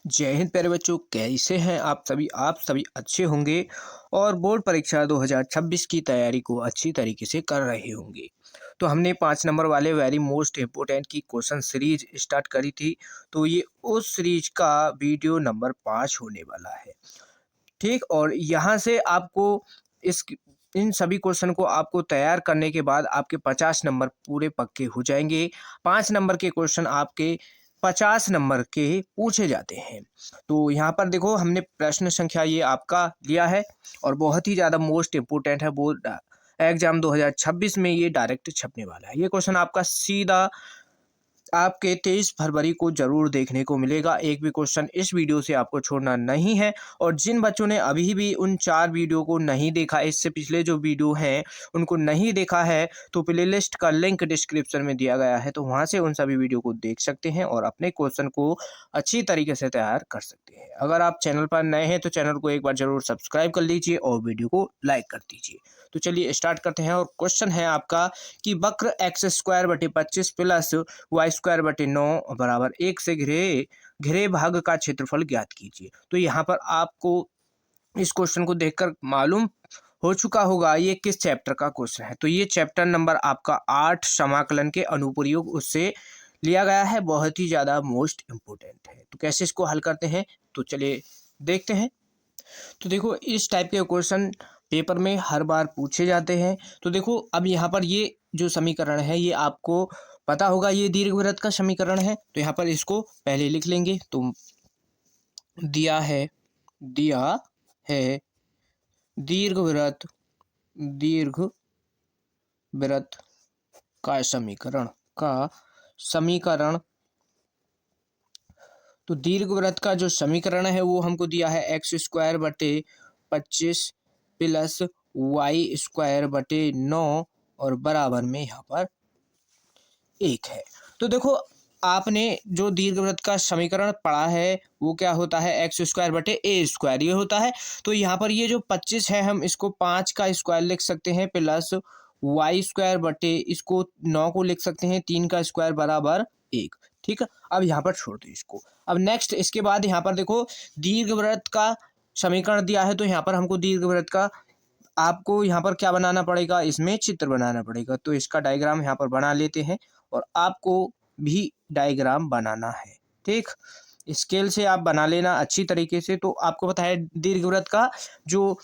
जय हिंद प्यारे बच्चों, कैसे हैं आप सभी अच्छे होंगे और बोर्ड परीक्षा 2026 की तैयारी को अच्छी तरीके से कर रहे होंगे। तो हमने 5 नंबर वाले वेरी मोस्ट इम्पोर्टेंट की क्वेश्चन सीरीज स्टार्ट करी थी। तो ये उस सीरीज का वीडियो नंबर 5 होने वाला है। ठीक, और यहाँ से आपको इस इन सभी क्वेश्चन को आपको तैयार करने के बाद आपके 50 नंबर पूरे पक्के हो जाएंगे। 5 नंबर के क्वेश्चन आपके 50 नंबर के पूछे जाते हैं। तो यहाँ पर देखो, हमने प्रश्न संख्या ये आपका लिया है और बहुत ही ज़्यादा मोस्ट इम्पोर्टेंट है। बोर्ड एग्जाम 2026 में ये डायरेक्ट छपने वाला है। ये क्वेश्चन आपका सीधा आपके 23 फरवरी को ज़रूर देखने को मिलेगा। एक भी क्वेश्चन इस वीडियो से आपको छोड़ना नहीं है। और जिन बच्चों ने अभी भी उन 4 वीडियो को नहीं देखा, इससे पिछले जो वीडियो हैं उनको नहीं देखा है, तो प्लेलिस्ट का लिंक डिस्क्रिप्शन में दिया गया है, तो वहाँ से उन सभी वीडियो को देख सकते हैं और अपने क्वेश्चन को अच्छी तरीके से तैयार कर सकते हैं। अगर आप चैनल पर नए हैं तो चैनल को एक बार ज़रूर सब्सक्राइब कर लीजिए और वीडियो को लाइक कर दीजिए। तो चलिए स्टार्ट करते हैं। और क्वेश्चन है आपका कि वक्र x² / 25 प्लस y² / 9 बराबर 1 से घिरे भाग का क्षेत्रफल ज्ञात कीजिए। तो यहाँ पर आपको इस क्वेश्चन को देखकर मालूम हो चुका होगा ये किस चैप्टर का क्वेश्चन है। तो ये चैप्टर नंबर आपका 8 समाकलन के अनुप्रयोग उससे लिया गया है। बहुत ही ज़्यादा मोस्ट इम्पोर्टेंट है। तो कैसे इसको हल करते हैं, तो चलिए देखते हैं। तो देखो, इस टाइप के क्वेश्चन पेपर में हर बार पूछे जाते हैं। तो देखो, अब यहाँ पर ये जो समीकरण है ये आपको पता होगा, ये दीर्घवृत्त का समीकरण है। तो यहाँ पर इसको पहले लिख लेंगे। तो दिया है दीर्घवृत्त का समीकरण। तो दीर्घवृत्त का जो समीकरण है वो हमको दिया है x² / 25 प्लस y² / 9 और बराबर में यहाँ पर 1 है। तो देखो, आपने जो दीर्घवृत्त का समीकरण पढ़ा है वो क्या होता है, x² / a² ये होता है। तो यहाँ पर ये जो 25 है हम इसको 5 का स्क्वायर लिख सकते हैं, प्लस y² इसको 9 को लिख सकते हैं 3 का स्क्वायर बराबर 1। ठीक है, अब यहाँ पर छोड़ दो इसको। अब नेक्स्ट इसके बाद यहाँ पर देखो, दीर्घवृत्त का समीकरण दिया है। तो यहाँ पर हमको दीर्घवृत्त का आपको यहाँ पर क्या बनाना पड़ेगा, इसमें चित्र बनाना पड़ेगा। तो इसका डायग्राम यहाँ पर बना लेते हैं और आपको भी डायग्राम बनाना है। ठीक, स्केल से आप बना लेना अच्छी तरीके से। तो आपको पता है दीर्घवृत्त का जो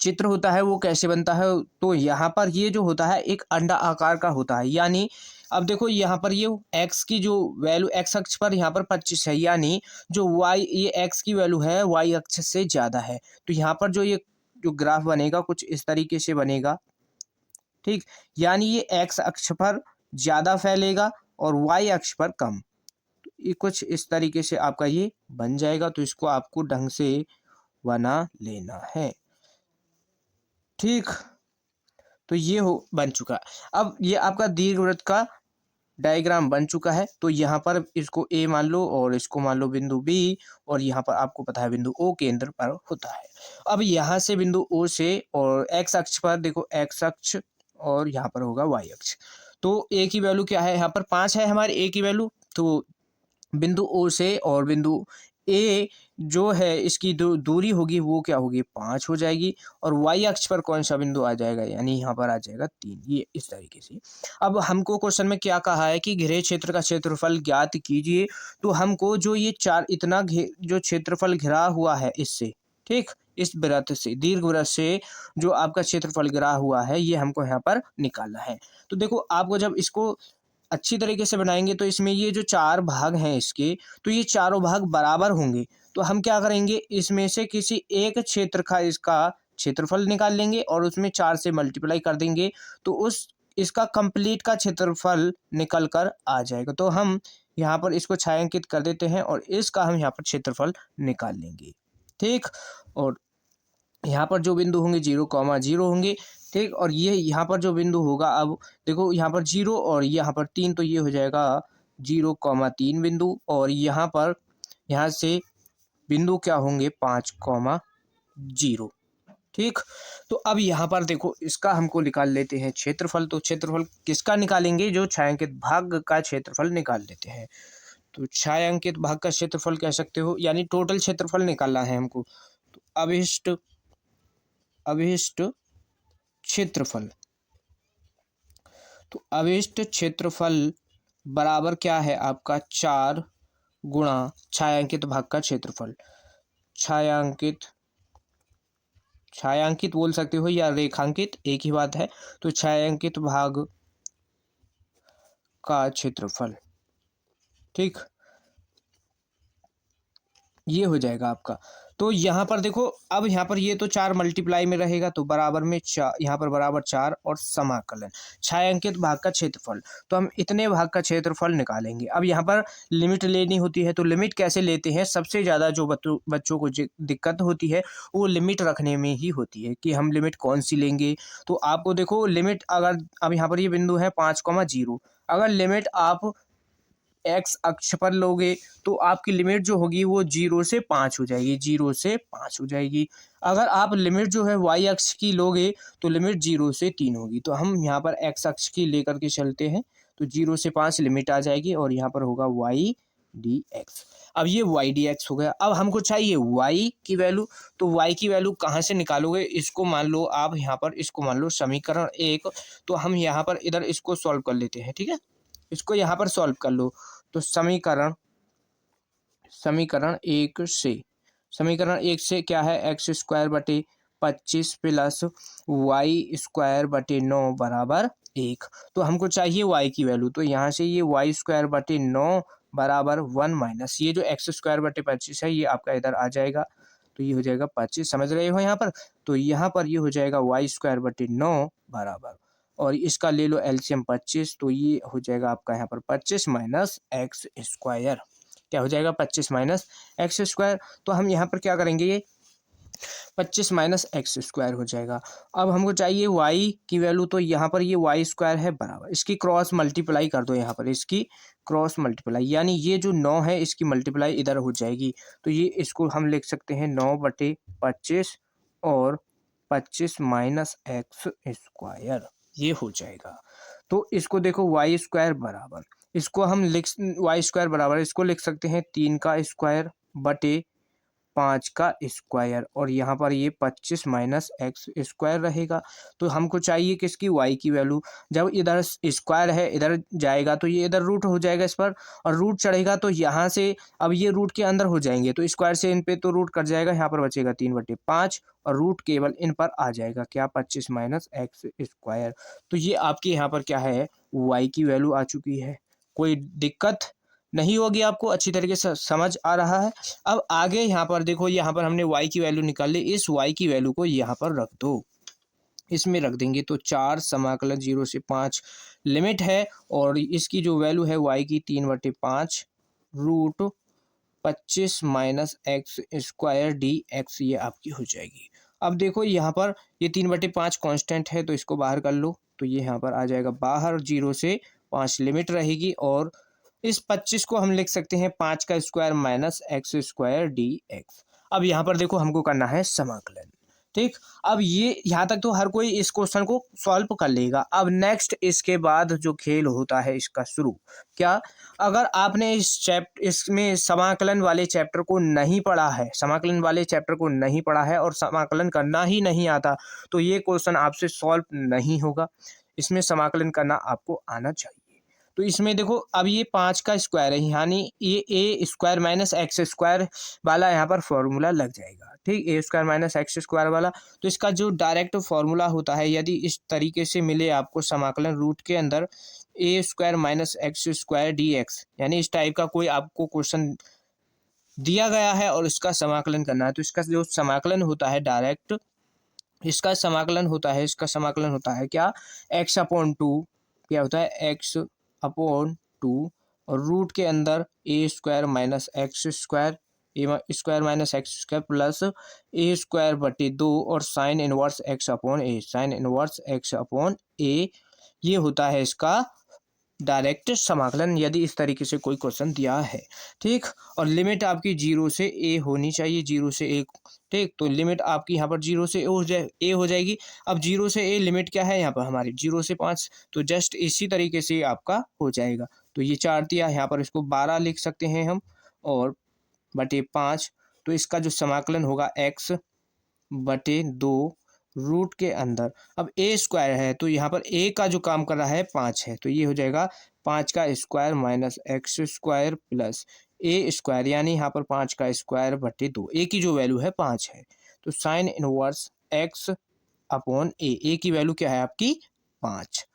चित्र होता है वो कैसे बनता है। तो यहाँ पर ये जो होता है एक अंडा आकार का होता है। यानी अब देखो, यहाँ पर ये x की जो वैल्यू x अक्ष पर यहाँ पर 25 है, यानी जो y ये x की वैल्यू है y अक्ष से ज़्यादा है। तो यहाँ पर जो ये जो ग्राफ बनेगा कुछ इस तरीके से बनेगा। ठीक, यानी ये x अक्ष पर ज़्यादा फैलेगा और y अक्ष पर कम। तो ये कुछ इस तरीके से आपका ये बन जाएगा। तो इसको आपको ढंग से बना लेना है। ठीक, तो ये बन चुका। अब ये आपका दीर्घवृत्त का डायग्राम बन चुका है। तो यहाँ पर इसको A मान लो और इसको मान लो बिंदु B, और यहाँ पर आपको पता है बिंदु O केंद्र पर होता है। अब यहाँ से बिंदु O से और x अक्ष पर देखो, x अक्ष और यहाँ पर होगा y अक्ष। तो A की वैल्यू क्या है, यहाँ पर 5 है हमारी A की वैल्यू। तो बिंदु O से और बिंदु A जो है इसकी दूरी होगी वो क्या होगी, 5 हो जाएगी। और y अक्ष पर कौन सा बिंदु आ जाएगा, यानी यहाँ पर आ जाएगा 3। ये इस तरीके से। अब हमको क्वेश्चन में क्या कहा है कि घिरे क्षेत्र का क्षेत्रफल ज्ञात कीजिए। तो हमको जो ये इतना जो क्षेत्रफल घिरा हुआ है इससे, ठीक, इस वृत्त से, दीर्घवृत्त से जो आपका क्षेत्रफल घिरा हुआ है ये हमको यहाँ पर निकालना है। तो देखो, आपको जब इसको अच्छी तरीके से बनाएंगे तो इसमें ये जो 4 भाग हैं इसके, तो ये चारों भाग बराबर होंगे। तो हम क्या करेंगे, इसमें से किसी एक क्षेत्र का इसका क्षेत्रफल निकाल लेंगे और उसमें 4 से मल्टीप्लाई कर देंगे। तो इसका कंप्लीट का क्षेत्रफल निकल कर आ जाएगा। तो हम यहाँ पर इसको छायांकित कर देते हैं और इसका हम यहाँ पर क्षेत्रफल निकाल लेंगे। ठीक, और यहाँ पर जो बिंदु होंगे 0,0 होंगे। ठीक, और ये यहाँ पर जो बिंदु होगा, अब देखो यहाँ पर 0 और यहाँ पर 3, तो ये हो जाएगा 0,3 बिंदु। और यहाँ पर यहाँ से बिंदु क्या होंगे, 5,0। ठीक, तो अब यहाँ पर देखो, इसका हमको निकाल लेते हैं क्षेत्रफल। तो क्षेत्रफल किसका निकालेंगे, जो छायांकित भाग का क्षेत्रफल निकाल लेते हैं। तो छायांकित भाग का क्षेत्रफल कह सकते हो, यानी टोटल क्षेत्रफल निकालना है हमको। तो अभिष्ट क्षेत्रफल, तो अभिष्ट क्षेत्रफल बराबर क्या है आपका 4 गुणा छायांकित भाग का क्षेत्रफल। छायांकित बोल सकते हो या रेखांकित, एक ही बात है। तो छायांकित भाग का क्षेत्रफल, ठीक, ये हो जाएगा आपका। तो यहाँ पर देखो, अब यहाँ पर ये तो 4 मल्टीप्लाई में रहेगा, तो बराबर में 4, यहाँ पर बराबर 4 और समाकलन छायांकित भाग का क्षेत्रफल। तो हम इतने भाग का क्षेत्रफल निकालेंगे। अब यहाँ पर लिमिट लेनी होती है, तो लिमिट कैसे लेते हैं? सबसे ज़्यादा जो बच्चों को दिक्कत होती है वो लिमिट रखने में ही होती है कि हम लिमिट कौन सी लेंगे। तो आपको देखो लिमिट, अगर अब यहाँ पर ये बिंदु है 5,0, अगर लिमिट आप एक्स अक्ष पर लोगे तो आपकी लिमिट जो होगी वो 0 से 5 हो जाएगी, 0 से 5 हो जाएगी। अगर आप लिमिट जो है वाई अक्ष की लोगे तो लिमिट 0 से 3 होगी। तो हम यहाँ पर एक्स अक्ष की लेकर के चलते हैं, तो 0 से 5 लिमिट आ जाएगी और यहाँ पर होगा वाई डी एक्स। अब ये वाई डी एक्स हो गया। अब हमको चाहिए वाई की वैल्यू, तो वाई की वैल्यू कहाँ से निकालोगे? इसको मान लो आप यहाँ पर, इसको मान लो समीकरण 1, तो हम यहाँ पर इधर इसको सॉल्व कर लेते हैं, ठीक है। इसको यहाँ पर सॉल्व कर लो। तो समीकरण 1 से क्या है? x² / 25 प्लस y² / 9 बराबर 1। तो हमको चाहिए y की वैल्यू, तो यहाँ से ये y² / 9 बराबर 1 माइनस ये जो x² / 25 है ये आपका इधर आ जाएगा, तो ये हो जाएगा 25। समझ रहे हो यहाँ पर? तो यहाँ पर ये हो जाएगा y² / 9 बराबर, और इसका ले लो एलसीएम 25, तो ये हो जाएगा आपका यहाँ पर 25 माइनस x²। क्या हो जाएगा? 25 माइनस x²। तो हम यहाँ पर क्या करेंगे, ये 25 माइनस x² हो जाएगा। अब हमको चाहिए y की वैल्यू, तो यहाँ पर ये y² है बराबर, इसकी क्रॉस मल्टीप्लाई कर दो यहाँ पर, इसकी क्रॉस मल्टीप्लाई, यानी ये जो 9 है इसकी मल्टीप्लाई इधर हो जाएगी। तो ये इसको हम लिख सकते हैं 9/25 और 25 माइनस x², ये हो जाएगा। तो इसको देखो y² बराबर, इसको हम y² बराबर इसको लिख सकते हैं 3 का स्क्वायर बटे 5 का स्क्वायर, और यहाँ पर ये 25 माइनस x² रहेगा। तो हमको चाहिए किसकी? y की वैल्यू। जब इधर स्क्वायर है इधर जाएगा तो ये इधर रूट हो जाएगा इस पर, और रूट चढ़ेगा तो यहाँ से अब ये रूट के अंदर हो जाएंगे, तो स्क्वायर से इन पे तो रूट कट जाएगा, यहाँ पर बचेगा 3/5 और रूट केवल इन पर आ जाएगा क्या? 25 माइनस x²। तो ये आपके यहाँ पर क्या है? y की वैल्यू आ चुकी है। कोई दिक्कत नहीं होगी आपको, अच्छी तरीके से समझ आ रहा है। अब आगे यहाँ पर देखो, यहाँ पर हमने y की वैल्यू निकाल ली, इस y की वैल्यू को यहाँ पर रख दो, इसमें रख देंगे तो 4 समाकलन 0 से 5 लिमिट है, और इसकी जो वैल्यू है y की 3/5 रूट 25 माइनस x² dx, ये आपकी हो जाएगी। अब देखो यहाँ पर ये 3/5 कांस्टेंट है, तो इसको बाहर कर लो, तो ये यहाँ पर आ जाएगा बाहर, 0 से 5 लिमिट रहेगी, और इस 25 को हम लिख सकते हैं 5 का स्क्वायर माइनस x² dx। अब यहाँ पर देखो हमको करना है समाकलन, ठीक। अब ये यहाँ तक तो हर कोई इस क्वेश्चन को सॉल्व कर लेगा। अब नेक्स्ट इसके बाद जो खेल होता है इसका शुरू, क्या? अगर आपने इसमें समाकलन वाले चैप्टर को नहीं पढ़ा है, समाकलन वाले चैप्टर को नहीं पढ़ा है और समाकलन करना ही नहीं आता, तो ये क्वेश्चन आपसे सॉल्व नहीं होगा। इसमें समाकलन करना आपको आना चाहिए। तो इसमें देखो, अब ये 5 का स्क्वायर है, यानी ये a² माइनस x² वाला यहाँ पर फॉर्मूला लग जाएगा, ठीक, a² माइनस x² वाला। तो इसका जो डायरेक्ट फॉर्मूला होता है, यदि इस तरीके से मिले आपको समाकलन रूट के अंदर a² माइनस x² dx, यानी इस टाइप का कोई आपको क्वेश्चन दिया गया है और इसका समाकलन करना है, तो इसका जो समाकलन होता है डायरेक्ट, इसका समाकलन होता है क्या? x/2, क्या होता है? x/2 और रूट के अंदर a² minus x² plus a²/2 और साइन इनवर्स x/a, ये होता है इसका डायरेक्ट समाकलन, यदि इस तरीके से कोई क्वेश्चन दिया है, ठीक। और लिमिट आपकी 0 से a होनी चाहिए, 0 से a, ठीक। तो लिमिट आपकी यहाँ पर 0 से a हो जाएगी। अब 0 से a लिमिट क्या है यहाँ पर हमारी? 0 से 5, तो जस्ट इसी तरीके से आपका हो जाएगा। तो ये 4 दिया, यहाँ पर इसको 12 लिख सकते हैं हम, और बटे 5। तो इसका जो समाकलन होगा x बटे 2 रूट के अंदर। अब ए स्क्वायर है तो यहाँ पर ए का जो काम कर रहा है 5 है, तो ये हो जाएगा 5 का square minus x square plus a square, यानी यहाँ पर 5 का स्क्वायर बटे 2। ए की जो वैल्यू है 5 है, तो साइन इनवर्स एक्स अपॉन ए की वैल्यू क्या है आपकी 5।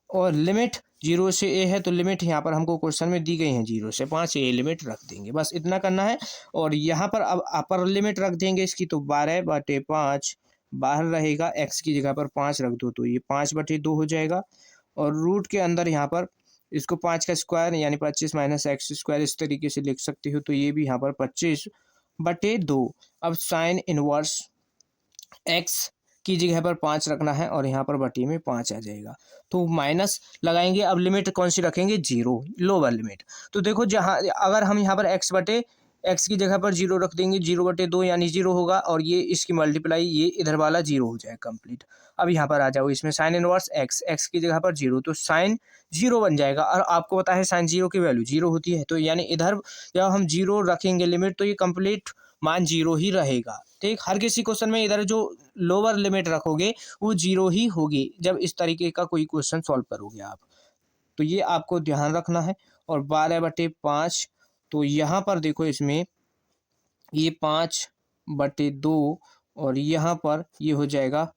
और लिमिट 0 से ए है, तो लिमिट यहाँ पर हमको क्वेश्चन में दी गई है 0 से 5, ए लिमिट रख देंगे, बस इतना करना है। और यहाँ पर अब अपर लिमिट रख देंगे इसकी, तो 12/5 बाहर रहेगा, एक्स की जगह पर 5 रख दो तो ये 5/2 हो जाएगा। और रूट के अंदर यहाँ पर इसको 5 का स्क्वायर यानी 25 माइनस एक्स स्क्वायर इस तरीके से लिख सकते हो, तो ये भी यहाँ पर 25/2। अब साइन इनवर्स एक्स की जगह पर 5 रखना है और यहाँ पर बटे में 5 आ जाएगा, तो माइनस लगाएंगे। अब लिमिट कौन सी रखेंगे 0, लोअर लिमिट। तो देखो जहाँ अगर हम यहाँ पर एक्स की जगह पर 0 रख देंगे, 0/2 यानी 0 होगा, और ये इसकी मल्टीप्लाई ये इधर वाला 0 हो जाएगा कंप्लीट। अब यहाँ पर आ जाओ, इसमें साइन इनवर्स एक्स की जगह पर 0, तो साइन 0 बन जाएगा। और आपको पता है साइन 0 की वैल्यू 0 होती है, तो यानी इधर जब हम 0 रखेंगे लिमिट, तो ये कंप्लीट मान 0 ही रहेगा। ठीक, हर किसी क्वेश्चन में इधर जो लोअर लिमिट रखोगे वो 0 ही होगी जब इस तरीके का कोई क्वेश्चन सॉल्व करोगे आप, तो ये आपको ध्यान रखना है। और 12/5, तो यहाँ पर देखो इसमें ये 5/2 और यहाँ पर ये हो जाएगा,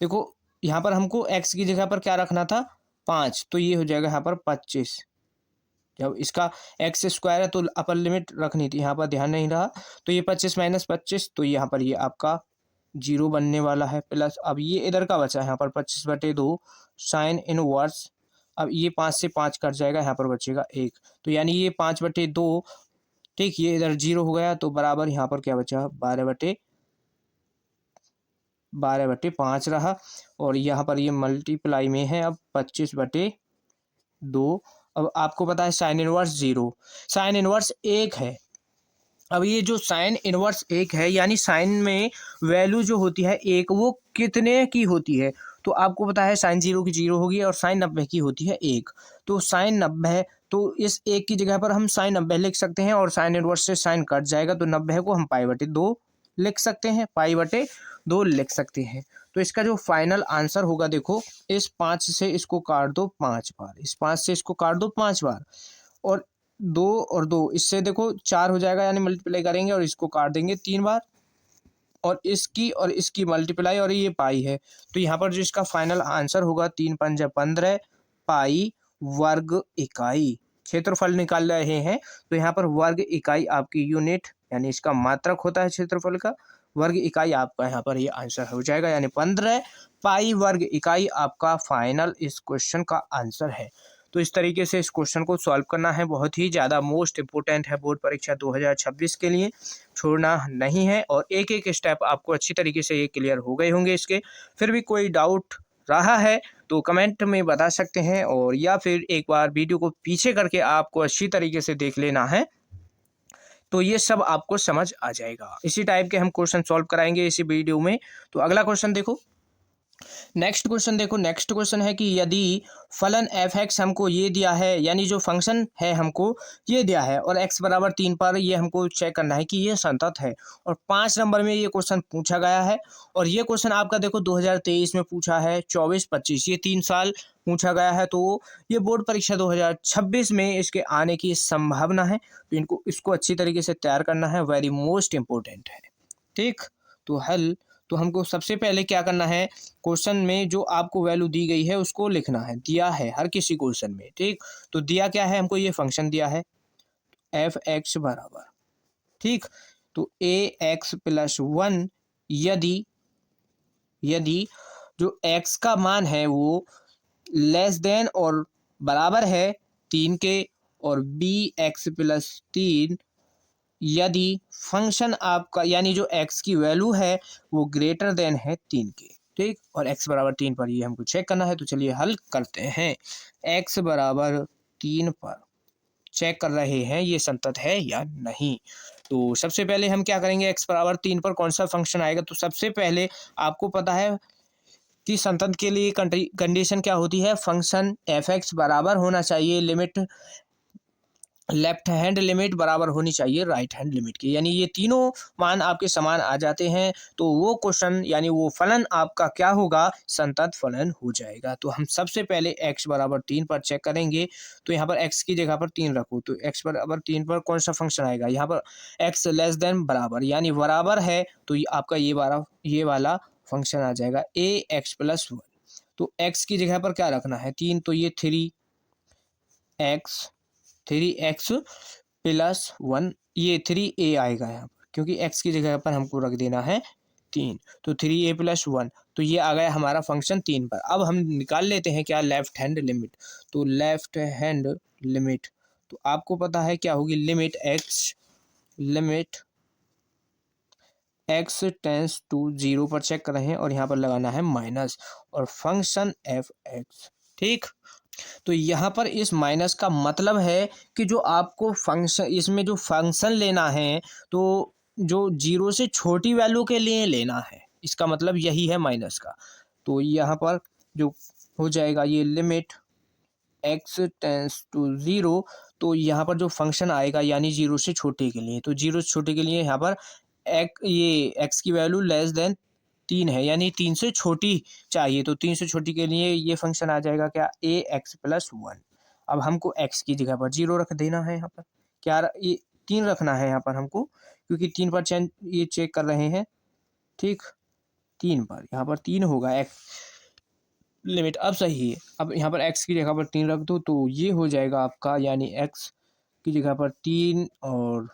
देखो यहाँ पर हमको x की जगह पर क्या रखना था 5, तो ये हो जाएगा यहाँ पर 25। जब इसका एक्स स्क्वायर है तो अपर लिमिट रखनी थी, यहाँ पर ध्यान नहीं रहा, तो ये 25 माइनस 25, तो यहाँ पर ये आपका 0 बनने वाला है, प्लस अब ये इधर का बचा है यहाँ पर 25/2 साइन इनवर्स। अब ये 5 से 5 कट जाएगा, यहाँ पर बचेगा 1, तो यानी ये 5/2। ठीक, ये इधर 0 हो गया, तो बराबर यहाँ पर क्या बचा 12/5 रहा, और यहाँ पर ये मल्टीप्लाई में है अब 25/2। अब आपको पता है साइन इनवर्स 0, साइन इनवर्स 1 है। अब ये जो साइन इनवर्स 1 है, यानी साइन में वैल्यू जो होती है 1, वो कितने की होती है, तो आपको पता है साइन 0 की 0 होगी और साइन 90 की होती है 1, तो साइन 90, तो इस 1 की जगह पर हम साइन 90 लिख सकते हैं, और साइन इनवर्स से साइन कट जाएगा, तो 90 को हम π/2 लिख सकते हैं, π/2 लिख सकते हैं। तो इसका जो फाइनल आंसर होगा, देखो इस 5 से इसको काट दो 5 बार, इस 5 से इसको काट दो 5 बार, और 2 और 2 इससे देखो 4 हो जाएगा, यानी मल्टीप्लाई करेंगे और इसको काट देंगे 3 बार, और इसकी मल्टीप्लाई, और ये पाई है, तो यहाँ पर जो इसका फाइनल आंसर होगा 3×5 = 15 पाई वर्ग इकाई। क्षेत्रफल निकाल रहे हैं, तो यहाँ पर वर्ग इकाई आपकी यूनिट, यानी इसका मात्रक होता है क्षेत्रफल का, वर्ग इकाई आपका यहाँ पर ये आंसर हो जाएगा, यानी 15 पाई वर्ग इकाई आपका फाइनल इस क्वेश्चन का आंसर है। तो इस तरीके से इस क्वेश्चन को सॉल्व करना है, बहुत ही ज़्यादा मोस्ट इम्पोर्टेंट है बोर्ड परीक्षा 2026 के लिए, छोड़ना नहीं है। और एक एक स्टेप आपको अच्छी तरीके से ये क्लियर हो गए होंगे इसके। फिर भी कोई डाउट रहा है तो कमेंट में बता सकते हैं, और या फिर एक बार वीडियो को पीछे करके आपको अच्छी तरीके से देख लेना है, तो ये सब आपको समझ आ जाएगा। इसी टाइप के हम क्वेश्चन सॉल्व कराएंगे इसी वीडियो में। तो अगला क्वेश्चन देखो, नेक्स्ट क्वेश्चन देखो, नेक्स्ट क्वेश्चन है कि यदि फलन f(x) हमको ये दिया है, यानी जो फंक्शन है हमको ये दिया है, और x = 3 पर ये हमको चेक करना है कि ये संतत है, और 5 नंबर में ये क्वेश्चन पूछा गया है। और ये क्वेश्चन आपका देखो 2023 में पूछा है, 24-25 ये 3 साल पूछा गया है, तो ये बोर्ड परीक्षा 2026 में इसके आने की संभावना है। तो इसको अच्छी तरीके से तैयार करना है, वेरी मोस्ट इम्पोर्टेंट है। ठीक, तो हमको सबसे पहले क्या करना है, क्वेश्चन में जो आपको वैल्यू दी गई है उसको लिखना है, दिया है हर किसी क्वेश्चन में। ठीक, तो दिया क्या है हमको, ये फंक्शन दिया है f(x) बराबर, ठीक, तो ax + 1 यदि जो x का मान है वो लेस देन और बराबर है 3 के, और bx + 3 यदि फंक्शन आपका, यानी जो x की वैल्यू है वो ग्रेटर देन है 3 के। ठीक, और x = 3 पर ये हमको चेक करना है, तो चलिए हल करते हैं। x = 3 पर चेक कर रहे हैं ये संतत है या नहीं। तो सबसे पहले हम क्या करेंगे, x = 3 पर कौन सा फंक्शन आएगा, तो सबसे पहले आपको पता है कि संतत के लिए कंडीशन क्या होती है, फंक्शन f(x) बराबर होना चाहिए लिमिट लेफ्ट हैंड लिमिट बराबर होनी चाहिए राइट हैंड लिमिट की, यानी ये तीनों मान आपके समान आ जाते हैं तो वो क्वेश्चन यानी वो फलन आपका क्या होगा, संतत फलन हो जाएगा। तो हम सबसे पहले x बराबर 3 पर चेक करेंगे। तो यहाँ पर x की जगह पर 3 रखो, तो x बराबर 3 पर कौन सा फंक्शन आएगा, यहाँ पर x लेस देन बराबर यानी बराबर है, तो आपका ये वाला फंक्शन आ जाएगा a x प्लस 1। तो x की जगह पर क्या रखना है 3, तो ये 3x प्लस 1, ये 3a आएगा यहाँ पर, क्योंकि x की जगह पर हमको रख देना है 3, तो 3a प्लस 1, तो ये आ गया हमारा फंक्शन 3 पर। अब हम निकाल लेते हैं क्या, लेफ्ट हैंड लिमिट। तो लेफ्ट हैंड लिमिट तो आपको पता है क्या होगी, लिमिट x टेंस टू 0 पर चेक कर रहे हैं और यहाँ पर लगाना है माइनस और फंक्शन f(x), ठीक। तो यहाँ पर इस माइनस का मतलब है कि जो आपको फंक्शन, इसमें जो फंक्शन लेना है तो जो 0 से छोटी वैल्यू के लिए लेना है, इसका मतलब यही है माइनस का। तो यहाँ पर जो हो जाएगा ये लिमिट x टेंस टू 0, तो यहाँ पर जो फंक्शन आएगा यानी 0 से छोटे के लिए, तो 0 से छोटे के लिए यहाँ पर ये x की वैल्यू लेस देन 3 है, यानी 3 से छोटी चाहिए, तो 3 से छोटी के लिए ये फंक्शन आ जाएगा क्या, a x प्लस 1। अब हमको x की जगह पर 0 रख देना है, यहाँ पर क्या ये 3 रखना है यहाँ पर हमको, क्योंकि 3 पर ये चेक कर रहे हैं, ठीक। 3 पर यहाँ पर 3 होगा x लिमिट, अब सही है। अब यहाँ पर x की जगह पर 3 रख दो, तो ये हो जाएगा आपका, यानी x की जगह पर 3 और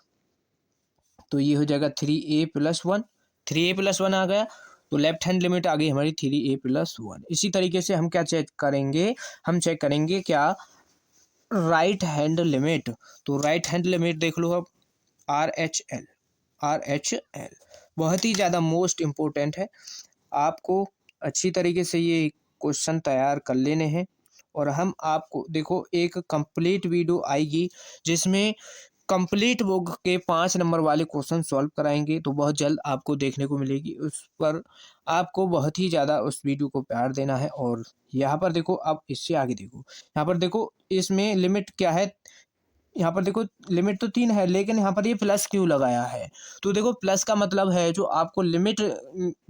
तो ये हो जाएगा 3a प्लस 1, 3a प्लस 1 आ गया, तो लेफ्ट हैंड लिमिट आ गई हमारी 3a प्लस 1। इसी तरीके से हम क्या चेक करेंगे, हम चेक करेंगे क्या, राइट हैंड लिमिट। तो राइट हैंड लिमिट देख लो अब, RHL बहुत ही ज़्यादा मोस्ट इम्पोर्टेंट है, आपको अच्छी तरीके से ये क्वेश्चन तैयार कर लेने हैं। और हम आपको देखो एक कंप्लीट वीडियो आएगी जिसमें कंप्लीट बुक के 5 नंबर वाले क्वेश्चन सॉल्व कराएंगे, तो बहुत जल्द आपको देखने को मिलेगी। उस पर आपको बहुत ही ज़्यादा उस वीडियो को प्यार देना है। और यहाँ पर देखो, अब इससे आगे देखो, यहाँ पर देखो इसमें लिमिट क्या है, यहाँ पर देखो लिमिट तो 3 है, लेकिन यहाँ पर ये प्लस क्यों लगाया है। तो देखो प्लस का मतलब है जो आपको लिमिट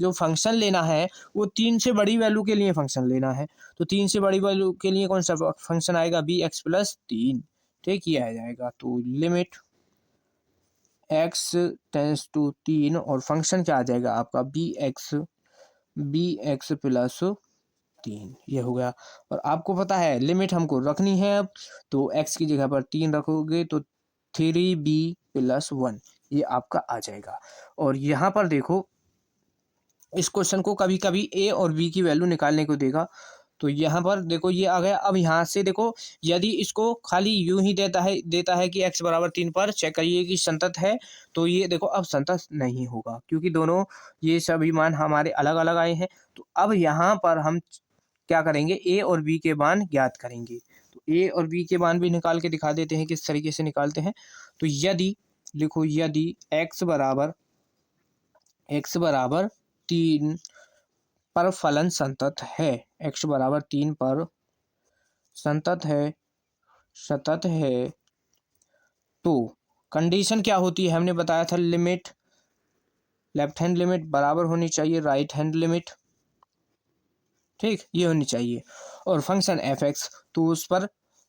जो फंक्शन लेना है वो 3 से बड़ी वैल्यू के लिए फंक्शन लेना है। तो 3 से बड़ी वैल्यू के लिए कौन सा फंक्शन आएगा, bx प्लस 3, ठीक, ये आ जाएगा। तो लिमिट x टेंस टू 3 और फंक्शन क्या आ जाएगा आपका, bx प्लस 3, ये हो गया। और आपको पता है लिमिट हमको रखनी है अब, तो x की जगह पर 3 रखोगे तो 3b प्लस 1 ये आपका आ जाएगा। और यहाँ पर देखो इस क्वेश्चन को कभी कभी a और b की वैल्यू निकालने को देगा, तो यहाँ पर देखो ये आ गया। अब यहाँ से देखो यदि इसको खाली यूं ही देता है कि x बराबर 3 पर चेक करिए कि संतत है, तो ये देखो अब संतत नहीं होगा, क्योंकि दोनों ये सभी मान हमारे अलग अलग आए हैं। तो अब यहाँ पर हम क्या करेंगे, a और b के मान ज्ञात करेंगे। तो a और b के मान भी निकाल के दिखा देते हैं किस तरीके से निकालते हैं। तो यदि लिखो, यदि x बराबर 3 पर फलन संतत है, x बराबर 3 पर संतत है, सतत है, तो कंडीशन क्या होती है, हमने बताया था लिमिट लेफ्ट हैंड लिमिट बराबर होनी चाहिए राइट हैंड लिमिट, ठीक, ये होनी चाहिए। और फंक्शन f(x), तो उस पर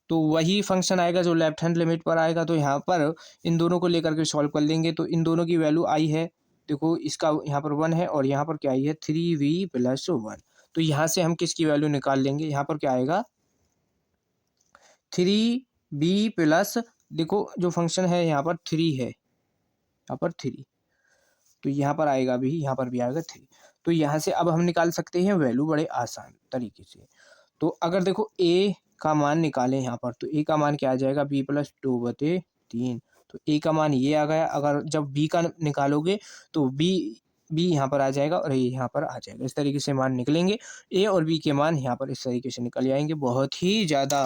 तो वही फंक्शन आएगा जो लेफ्ट हैंड लिमिट पर आएगा। तो यहाँ पर इन दोनों को लेकर के सॉल्व कर लेंगे, तो इन दोनों की वैल्यू आई है, देखो इसका यहाँ पर 1 है और यहाँ पर क्या आई है 3v प्लस 1। तो यहाँ से हम किसकी वैल्यू निकाल लेंगे, यहाँ पर क्या आएगा 3b प्लस, देखो जो फंक्शन है यहाँ पर 3 है, यहाँ पर 3, तो यहाँ पर आएगा भी, यहाँ पर भी आएगा 3। तो यहाँ से अब हम निकाल सकते हैं वैल्यू बड़े आसान तरीके से। तो अगर देखो a का मान निकालें यहाँ पर, तो a का मान क्या आ जाएगा, b प्लस 2/3, तो a का मान ये आ गया। अगर जब b का निकालोगे तो b यहाँ पर आ जाएगा और a यहाँ पर आ जाएगा, इस तरीके से मान निकलेंगे। a और b के मान यहाँ पर इस तरीके से निकल जाएंगे। बहुत ही ज़्यादा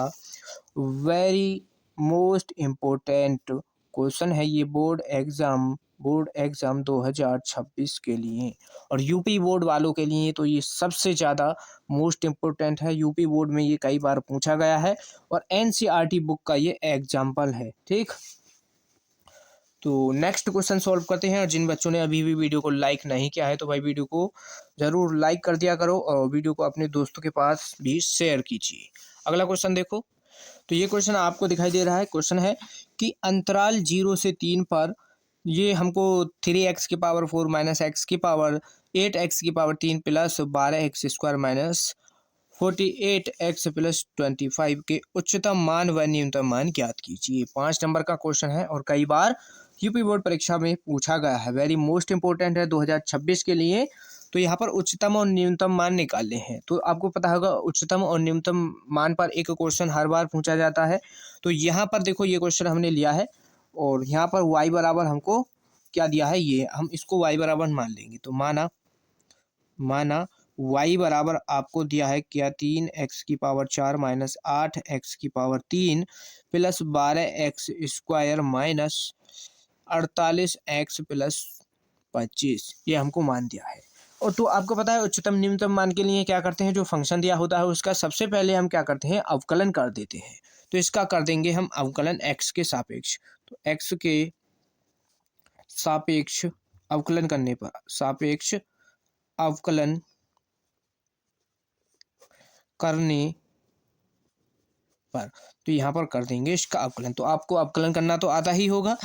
वेरी मोस्ट इम्पोर्टेंट क्वेश्चन है ये बोर्ड एग्ज़ाम बोर्ड एग्ज़ाम 2026 के लिए। और यूपी बोर्ड वालों के लिए तो ये सबसे ज़्यादा मोस्ट इम्पोर्टेंट है। यूपी बोर्ड में ये कई बार पूछा गया है और एनसीईआरटी बुक का ये एग्जाम्पल है। ठीक, तो नेक्स्ट क्वेश्चन सॉल्व करते हैं। और जिन बच्चों ने अभी भी वीडियो को लाइक नहीं किया है तो भाई वीडियो को ज़रूर लाइक कर दिया करो और वीडियो को अपने दोस्तों के पास भी शेयर कीजिए। अगला क्वेश्चन देखो, तो ये क्वेश्चन आपको दिखाई दे रहा है। क्वेश्चन है कि अंतराल 0 से 3 पर ये हमको 3x की पावर 4 माइनस एक्स की पावर 8x की power 3 plus 12x square minus 48x plus 25 के उच्चतम मान व न्यूनतम मान ज्ञात कीजिए। 5 नंबर का क्वेश्चन है और कई बार यूपी बोर्ड परीक्षा में पूछा गया है। वेरी मोस्ट इंपॉर्टेंट है 2026 के लिए। तो यहाँ पर उच्चतम और न्यूनतम मान निकालने हैं। तो आपको पता होगा उच्चतम और न्यूनतम मान पर एक क्वेश्चन हर बार पूछा जाता है। तो यहाँ पर देखो ये क्वेश्चन हमने लिया है और यहाँ पर y बराबर हमको क्या दिया है, ये हम इसको y बराबर मान लेंगे। तो माना y बराबर आपको दिया है क्या, 3x की पावर 4 माइनस 8x की power 3 plus 12x square minus 48x plus 25, ये हमको मान दिया है। और तो आपको पता है उच्चतम न्यूनतम मान के लिए क्या करते हैं, जो फंक्शन दिया होता है उसका सबसे पहले हम क्या करते हैं, अवकलन कर देते हैं। तो इसका कर देंगे हम अवकलन x के सापेक्ष। तो x के सापेक्ष अवकलन करने पर, सापेक्ष अवकलन करने पर तो यहाँ पर कर देंगे इसका अवकलन। तो आपको अवकलन करना तो आता ही होगा।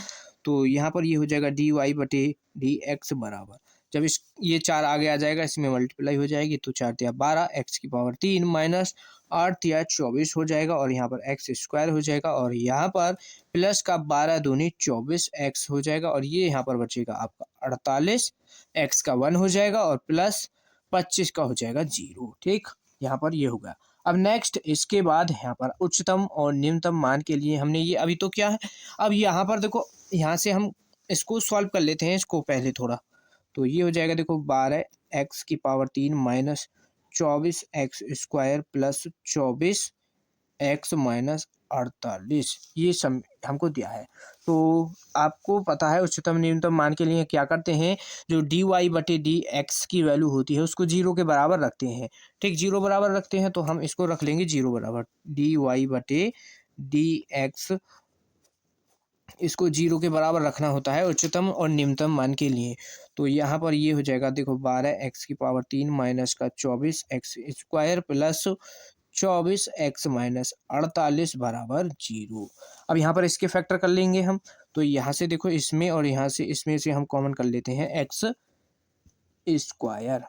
तो यहाँ पर ये हो जाएगा dy बटे डी एक्स बराबर, जब इस ये 4 आगे आ जाएगा इसमें मल्टीप्लाई हो जाएगी तो 4 तिया 12 x की पावर 3 माइनस 8 तिया 24 हो जाएगा और यहाँ पर x स्क्वायर हो जाएगा और यहाँ पर प्लस का 12 दूनी 24x हो जाएगा और ये यहाँ पर बचेगा आपका 48, x का 1 हो जाएगा और प्लस 25 का हो जाएगा 0। ठीक, यहाँ पर ये होगा। अब नेक्स्ट इसके बाद यहाँ पर उच्चतम और न्यूनतम मान के लिए हमने ये अभी तो क्या है, अब यहाँ पर देखो यहाँ से हम इसको सॉल्व कर लेते हैं इसको पहले थोड़ा। तो ये हो जाएगा देखो 12x की power 3 minus 24x square plus 24x minus 48, ये सम हमको दिया है। तो आपको पता है उच्चतम न्यूनतम मान के लिए क्या करते हैं, जो dy बटे डी एक्स की वैल्यू होती है उसको 0 के बराबर रखते हैं। ठीक, 0 बराबर रखते हैं तो हम इसको रख लेंगे 0 बराबर dy बटे डी एक्स, इसको 0 के बराबर रखना होता है उच्चतम और न्यूनतम मान के लिए। तो यहाँ पर ये हो जाएगा देखो 12x की पावर 3 माइनस का 24x square plus 24x minus 48 बराबर 0। अब यहाँ पर इसके फैक्टर कर लेंगे हम। तो यहाँ से देखो इसमें और यहाँ से इसमें से हम कॉमन कर लेते हैं x स्क्वायर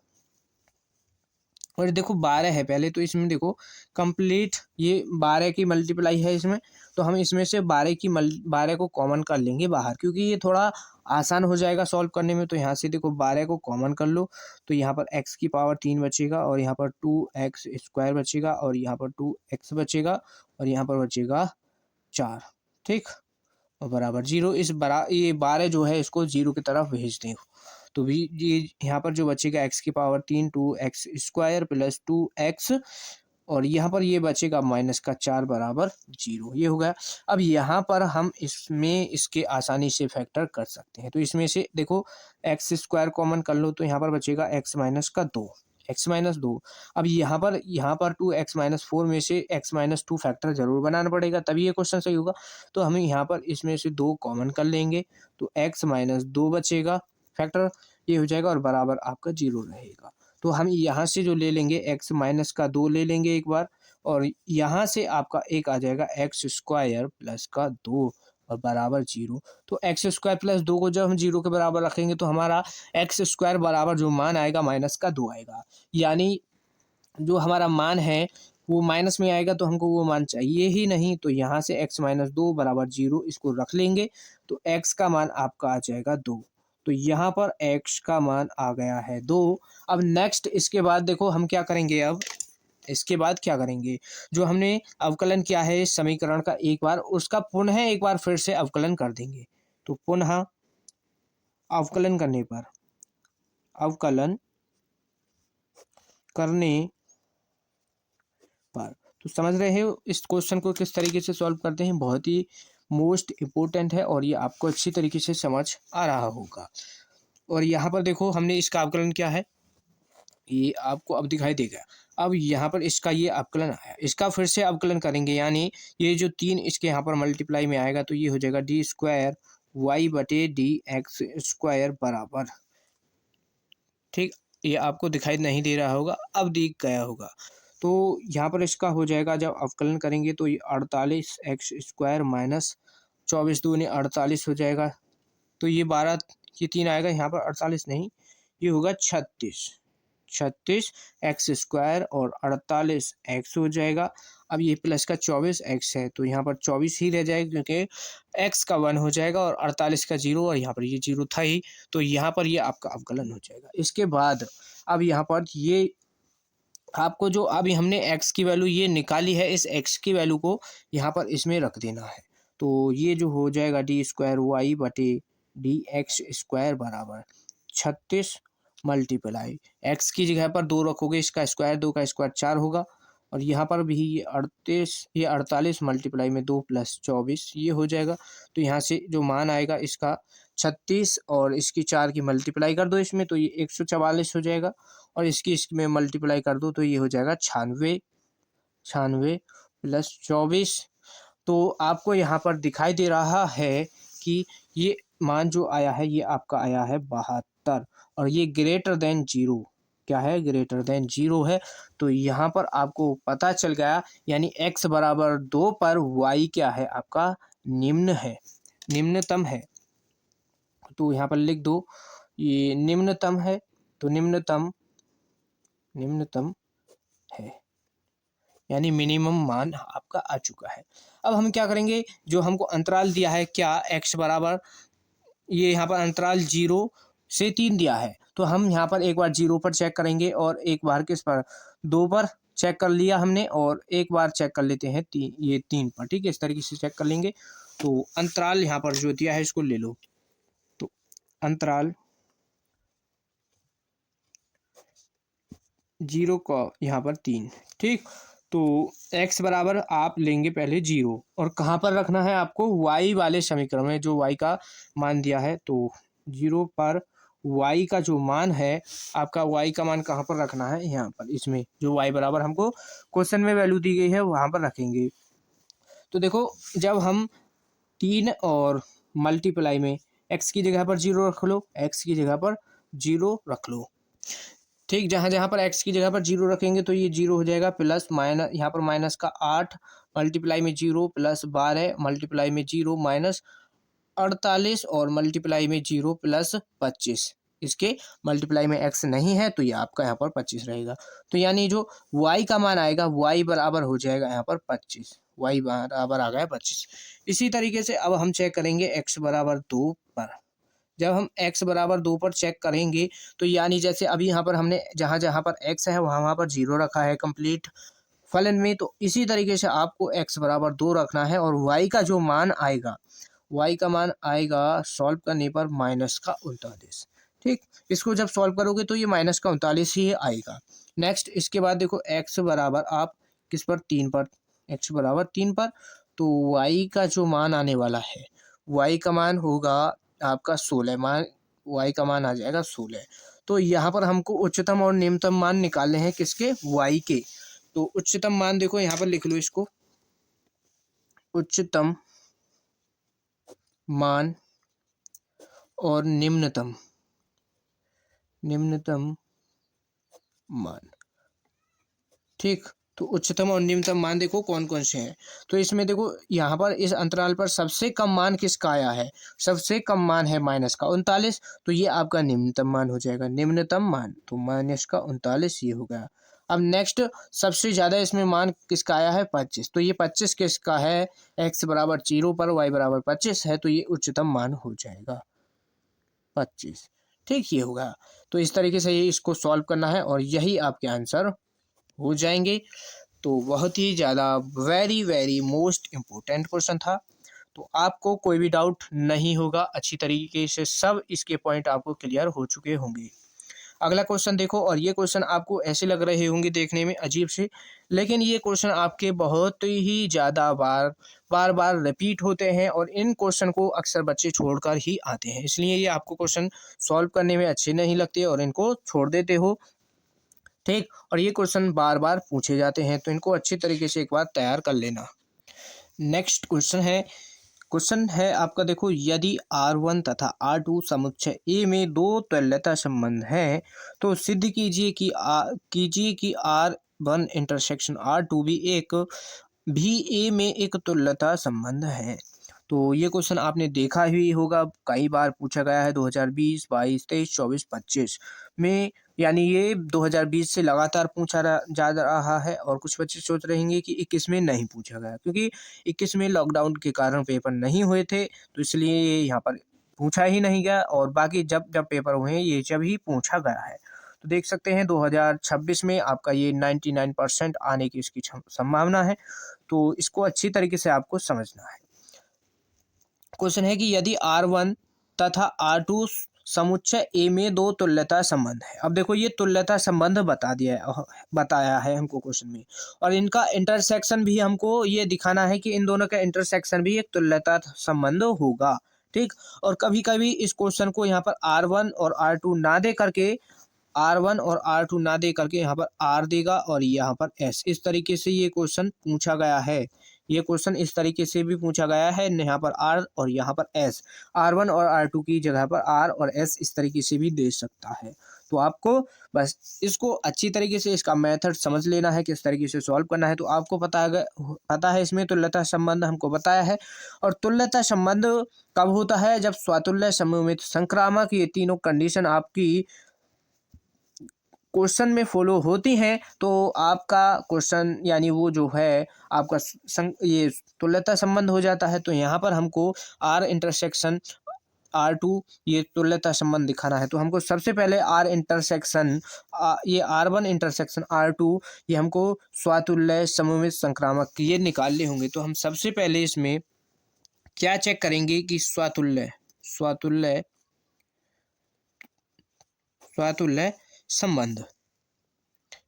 और देखो 12 है पहले, तो इसमें देखो कंप्लीट ये 12 की मल्टीप्लाई है इसमें, तो हम इसमें से 12 को कॉमन कर लेंगे बाहर, क्योंकि ये थोड़ा आसान हो जाएगा सॉल्व करने में। तो यहाँ से देखो 12 को कॉमन कर लो तो यहाँ पर x की पावर 3 बचेगा और यहाँ पर 2x स्क्वायर बचेगा और यहाँ पर 2x बचेगा और यहाँ पर बचेगा 4। ठीक, और बराबर 0। ये 12 जो है इसको 0 की तरफ भेज दें तो भी ये यहाँ पर जो बचेगा x की power 3 2x square plus 2x और यहाँ पर ये बचेगा माइनस का 4 बराबर 0, ये हो गया। अब यहाँ पर हम इसमें इसके आसानी से फैक्टर कर सकते हैं। तो इसमें से देखो x स्क्वायर कॉमन कर लो तो यहाँ पर बचेगा x माइनस का 2, x माइनस 2। अब यहाँ पर 2x माइनस 4 में से x माइनस 2 फैक्टर जरूर बनाना पड़ेगा तभी ये क्वेश्चन सही होगा। तो हम यहाँ पर इसमें से 2 कॉमन कर लेंगे तो x माइनस 2 बचेगा फैक्टर, ये हो जाएगा और बराबर आपका 0 रहेगा। तो हम यहाँ से जो ले लेंगे x माइनस का 2 ले लेंगे एक बार और यहाँ से आपका एक आ जाएगा x स्क्वायर प्लस का 2 और बराबर 0। तो x स्क्वायर प्लस 2 को जब हम 0 के बराबर रखेंगे तो हमारा x स्क्वायर बराबर जो मान आएगा माइनस का 2 आएगा, यानी जो हमारा मान है वो माइनस में आएगा तो हमको वो मान चाहिए ही नहीं। तो यहाँ से x माइनस 2 बराबर 0 इसको रख लेंगे तो x का मान आपका आ जाएगा 2। तो यहाँ पर x का मान आ गया है 2। अब नेक्स्ट इसके बाद देखो हम क्या करेंगे, अब इसके बाद क्या करेंगे, जो हमने अवकलन किया है इस समीकरण का एक बार उसका पुनः एक बार फिर से अवकलन कर देंगे। तो पुनः अवकलन करने पर, अवकलन करने पर तो समझ रहे हो इस क्वेश्चन को किस तरीके से सॉल्व करते हैं, बहुत ही मोस्ट इम्पोर्टेंट है और ये आपको अच्छी तरीके से समझ आ रहा होगा। और यहाँ पर देखो हमने इसका अवकलन क्या है, ये आपको अब दिखाई देगा। अब यहाँ पर इसका ये अवकलन आया, इसका फिर से अवकलन करेंगे, यानी ये जो 3 इसके यहाँ पर मल्टीप्लाई में आएगा तो ये हो जाएगा डी स्क्वायर वाई बटे डी एक्स स्क्वायर बराबर, ठीक, ये आपको दिखाई नहीं दे रहा होगा, अब दिख गया होगा। तो यहाँ पर इसका हो जाएगा, जब अवकलन करेंगे तो ये 48 एक्स स्क्वायर माइनस 24 दूनी 48 हो जाएगा। तो ये 12 ये 3 आएगा, यहाँ पर 48 नहीं, ये होगा 36 एक्स स्क्वायर और 48 एक्स हो जाएगा। अब ये प्लस का 24 एक्स है तो यहाँ पर 24 ही रह जाएगा, क्योंकि एक्स का 1 हो जाएगा और 48 का 0, और यहाँ पर ये 0 था ही, तो यहाँ पर ये आपका अवकलन हो जाएगा। इसके बाद अब यहाँ पर ये आपको जो अभी हमने एक्स की वैल्यू ये निकाली है, इस एक्स की वैल्यू को यहाँ पर इसमें रख देना है। तो ये जो हो जाएगा डी स्क्वायर वाई बटे डी एक्स स्क्वायर बराबर 36 मल्टीप्लाई एक्स की जगह पर 2 रखोगे, इसका स्क्वायर 2 का स्क्वायर 4 होगा, और यहाँ पर भी ये 48 मल्टीप्लाई में 2 प्लस 24 ये हो जाएगा। तो यहाँ से जो मान आएगा इसका 36 और इसकी 4 की मल्टीप्लाई कर दो इसमें तो ये 144 हो जाएगा, और इसकी इसमें मल्टीप्लाई कर दो तो ये हो जाएगा 96 प्लस 24। तो आपको यहाँ पर दिखाई दे रहा है कि ये मान जो आया है ये आपका आया है 72, और ये ग्रेटर देन 0, क्या है, ग्रेटर देन 0 है। तो यहाँ पर आपको पता चल गया, यानी x बराबर 2 पर y क्या है, आपका निम्न है, निम्नतम है। तो यहाँ पर लिख दो ये निम्नतम है, तो निम्नतम है, यानी मिनिमम मान आपका आ चुका है। अब हम क्या करेंगे, जो हमको अंतराल दिया है क्या, x बराबर ये यहाँ पर अंतराल 0 से 3 दिया है, तो हम यहाँ पर एक बार 0 पर चेक करेंगे और एक बार किस पर, 2 पर चेक कर लिया हमने, और एक बार चेक कर लेते हैं ये 3 पर, ठीक है, इस तरीके से चेक कर लेंगे। तो अंतराल यहाँ पर जो दिया है इसको ले लो, तो अंतराल 0 का यहाँ पर 3, ठीक। तो x बराबर आप लेंगे पहले 0, और कहाँ पर रखना है आपको, y वाले समीकरण में जो y का मान दिया है, तो 0 पर y का जो मान है आपका, y का मान कहाँ पर रखना है, यहाँ पर, इसमें जो y बराबर हमको क्वेश्चन में वैल्यू दी गई है वहाँ पर रखेंगे। तो देखो जब हम 3 और मल्टीप्लाई में x की जगह पर 0 रख लो, x की जगह पर 0 रख लो, ठीक, जहाँ जहाँ पर x की जगह पर 0 रखेंगे तो ये 0 हो जाएगा, प्लस माइनस यहाँ पर माइनस का 8 मल्टीप्लाई में 0 प्लस 12 मल्टीप्लाई में 0 माइनस 48 और मल्टीप्लाई में 0 प्लस 25, इसके मल्टीप्लाई में x नहीं है तो ये आपका यहाँ पर 25 रहेगा। तो यानी जो y का मान आएगा y बराबर हो जाएगा यहाँ पर 25, y बराबर आ गया 25। इसी तरीके से अब हम चेक करेंगे x बराबर 2 पर, जब हम x बराबर 2 पर चेक करेंगे तो यानी जैसे अभी यहाँ पर हमने जहाँ जहाँ पर x है वहाँ पर 0 रखा है कंप्लीट फलन में, तो इसी तरीके से आपको x बराबर 2 रखना है, और y का जो मान आएगा, y का मान आएगा सॉल्व करने पर माइनस का 39, ठीक, इसको जब सॉल्व करोगे तो ये माइनस का 39 ही आएगा। नेक्स्ट इसके बाद देखो x बराबर आप किस पर, 3 पर, x बराबर 3 पर, तो y का जो मान आने वाला है, y का मान होगा आपका 16 मान, y का मान आ जाएगा 16। तो यहाँ पर हमको उच्चतम और निम्नतम मान निकालने हैं किसके, y के। तो उच्चतम मान देखो यहाँ पर लिख लो इसको, उच्चतम मान और निम्नतम मान, ठीक। तो उच्चतम और निम्नतम मान देखो कौन कौन से हैं, तो इसमें देखो यहाँ पर इस अंतराल पर सबसे कम मान किसका आया है, सबसे कम मान है माइनस का 39, तो ये आपका निम्नतम मान हो जाएगा, निम्नतम मान, तो माइनस का 39 ये हो गया। अब नेक्स्ट सबसे ज़्यादा इसमें मान किसका आया है, 25, तो ये 25 किसका है, x बराबर 0 पर y बराबर 25 है, तो ये उच्चतम मान हो जाएगा 25, ठीक, ये होगा। तो इस तरीके से ये इसको सॉल्व करना है और यही आपके आंसर हो जाएंगे। तो बहुत ही ज़्यादा very very most important question था, तो आपको कोई भी डाउट नहीं होगा, अच्छी तरीके से सब इसके पॉइंट आपको क्लियर हो चुके होंगे। अगला क्वेश्चन देखो, और ये क्वेश्चन आपको ऐसे लग रहे होंगे देखने में अजीब से, लेकिन ये क्वेश्चन आपके बहुत ही ज़्यादा बार बार रिपीट होते हैं और इन क्वेश्चन को अक्सर बच्चे छोड़कर ही आते हैं, इसलिए ये आपको क्वेश्चन सॉल्व करने में अच्छे नहीं लगते और इनको छोड़ देते हो। ठीक, और ये क्वेश्चन बार बार पूछे जाते हैं, तो इनको अच्छी तरीके से एक बार तैयार कर लेना। नेक्स्ट क्वेश्चन है आपका, देखो, यदि R1 तथा R2 समुच्चय ए में दो तुल्यता संबंध हैं तो सिद्ध कीजिए कि R1 इंटरसेक्शन R2 भी ए में एक तुल्यता संबंध है। तो ये क्वेश्चन आपने देखा ही होगा, कई बार पूछा गया है 2020, 22, 23, 24, 25 में, यानी ये 2020 से लगातार पूछा जा रहा है। और कुछ बच्चे सोच रहे होंगे कि 21 में नहीं पूछा गया, क्योंकि 21 में लॉकडाउन के कारण पेपर नहीं हुए थे, तो इसलिए ये यहाँ पर पूछा ही नहीं गया, और बाकी जब जब पेपर हुए हैं ये जब ही पूछा गया है। तो देख सकते हैं 2026 में आपका ये 99% आने की इसकी संभावना है, तो इसको अच्छी तरीके से आपको समझना है। क्वेश्चन है कि यदि R1 तथा R2 समुच्चय ए में दो तुल्यता संबंध है। अब देखो, ये तुल्यता संबंध बताया है हमको क्वेश्चन में, और इनका इंटरसेक्शन भी हमको ये दिखाना है कि इन दोनों का इंटरसेक्शन भी एक तुल्यता संबंध होगा। ठीक, और कभी कभी इस क्वेश्चन को यहाँ पर R1 और R2 ना दे करके यहाँ पर R देगा और यहाँ पर S, इस तरीके से ये क्वेश्चन पूछा गया है। ये क्वेश्चन इस तरीके से भी पूछा गया है, यहाँ पर R और यहाँ पर S, R1 और R2 की जगह पर R और S इस तरीके से भी दे सकता है। तो आपको बस इसको अच्छी तरीके से इसका मेथड समझ लेना है, किस तरीके से सॉल्व करना है। तो आपको पता है इसमें तुल्यता संबंध हमको बताया है, और तुल्यता संबंध कब होता है? जब स्वातुल्य, सममित, संक्रामक, ये तीनों कंडीशन आपकी क्वेश्चन में फॉलो होती हैं, तो आपका क्वेश्चन यानी वो जो है आपका ये तुल्यता संबंध हो जाता है। तो यहाँ पर हमको R इंटरसेक्शन R2 ये तुल्यता संबंध दिखाना है, तो हमको सबसे पहले R इंटरसेक्शन ये R1 इंटरसेक्शन R2 ये हमको स्वातुल्य, सममित, संक्रामक ये निकालने होंगे। तो हम सबसे पहले इसमें क्या चेक करेंगे कि स्वातुल्य संबंध,